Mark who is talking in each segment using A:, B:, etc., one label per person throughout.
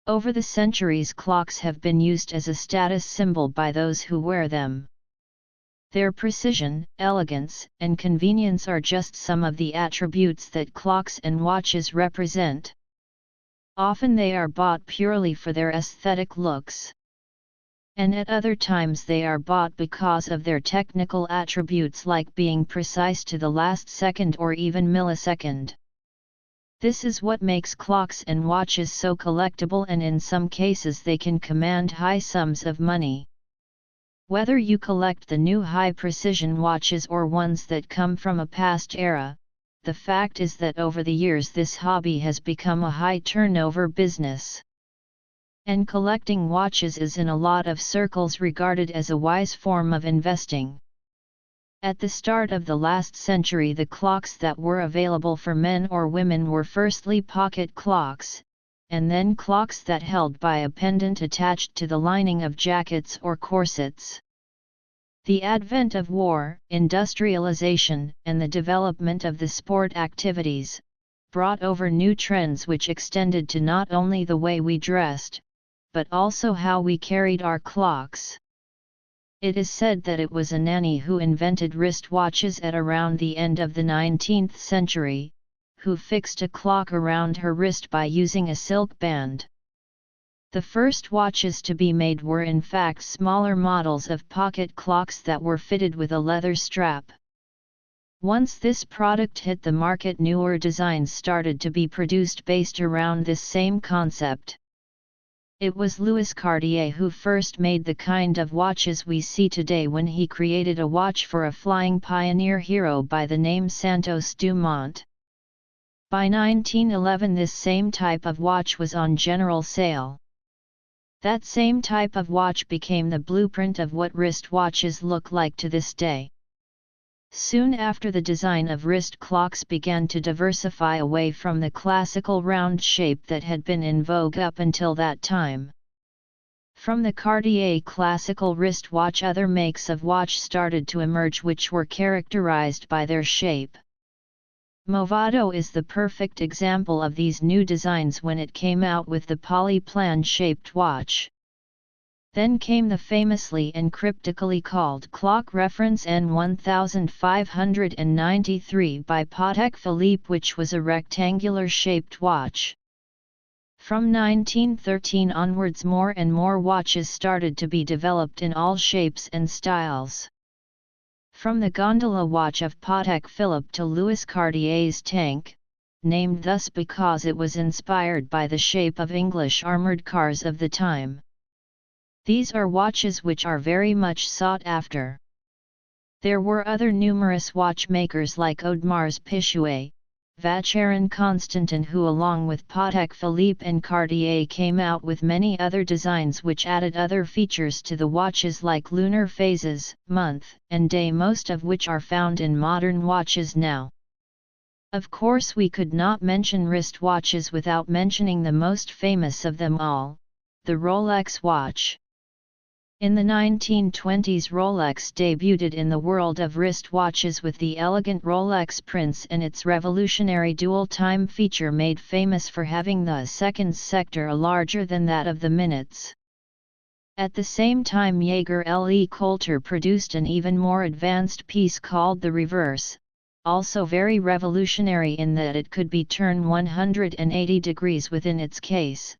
A: Over the centuries, clocks have been used as a status symbol by those who wear them. Their precision, elegance, and convenience are just some of the attributes that clocks and watches represent. Often they are bought purely for their aesthetic looks. And at other times they are bought because of their technical attributes, like being precise to the last second or even millisecond. This is what makes clocks and watches so collectible, and in some cases they can command high sums of money. Whether you collect the new high-precision watches or ones that come from a past era, the fact is that over the years this hobby has become a high-turnover business. And collecting watches is in a lot of circles regarded as a wise form of investing. At the start of the last century, the clocks that were available for men or women were firstly pocket clocks, and then clocks that held by a pendant attached to the lining of jackets or corsets. The advent of war, industrialization, and the development of the sport activities brought over new trends which extended to not only the way we dressed, but also how we carried our clocks. It is said that it was a nanny who invented wristwatches at around the end of the 19th century, who fixed a clock around her wrist by using a silk band. The first watches to be made were in fact smaller models of pocket clocks that were fitted with a leather strap. Once this product hit the market, newer designs started to be produced based around this same concept. It was Louis Cartier who first made the kind of watches we see today when he created a watch for a flying pioneer hero by the name Santos Dumont. By 1911 this same type of watch was on general sale. That same type of watch became the blueprint of what wristwatches look like to this day. Soon after, the design of wrist clocks began to diversify away from the classical round shape that had been in vogue up until that time. From the Cartier classical wristwatch, other makes of watch started to emerge which were characterized by their shape. Movado is the perfect example of these new designs when it came out with the polyplan-shaped watch. Then came the famously and cryptically called clock reference N1593 by Patek Philippe, which was a rectangular-shaped watch. From 1913 onwards, more and more watches started to be developed in all shapes and styles. From the gondola watch of Patek Philippe to Louis Cartier's tank, named thus because it was inspired by the shape of English armoured cars of the time. These are watches which are very much sought after. There were other numerous watchmakers like Audemars Piguet, Vacheron Constantin, who along with Patek Philippe and Cartier came out with many other designs which added other features to the watches like lunar phases, month, and day, most of which are found in modern watches now. Of course, we could not mention wristwatches without mentioning the most famous of them all, the Rolex watch. In the 1920s, Rolex debuted in the world of wristwatches with the elegant Rolex Prince and its revolutionary dual-time feature, made famous for having the seconds sector larger than that of the minutes. At the same time, Jaeger LE Coulter produced an even more advanced piece called the reverse, also very revolutionary in that it could be turned 180 degrees within its case,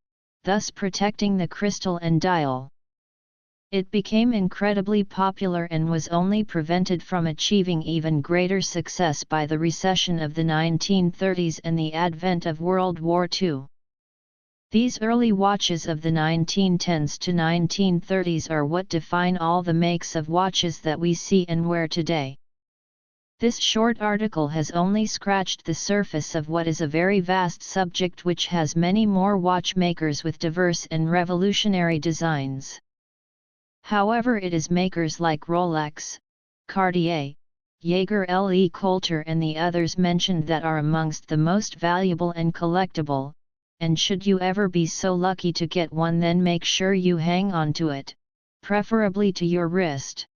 A: thus protecting the crystal and dial. It became incredibly popular and was only prevented from achieving even greater success by the recession of the 1930s and the advent of World War II. These early watches of the 1910s to 1930s are what define all the makes of watches that we see and wear today. This short article has only scratched the surface of what is a very vast subject which has many more watchmakers with diverse and revolutionary designs. However, it is makers like Rolex, Cartier, Jaeger LE Coulter and the others mentioned that are amongst the most valuable and collectible, and should you ever be so lucky to get one, then make sure you hang on to it, preferably to your wrist.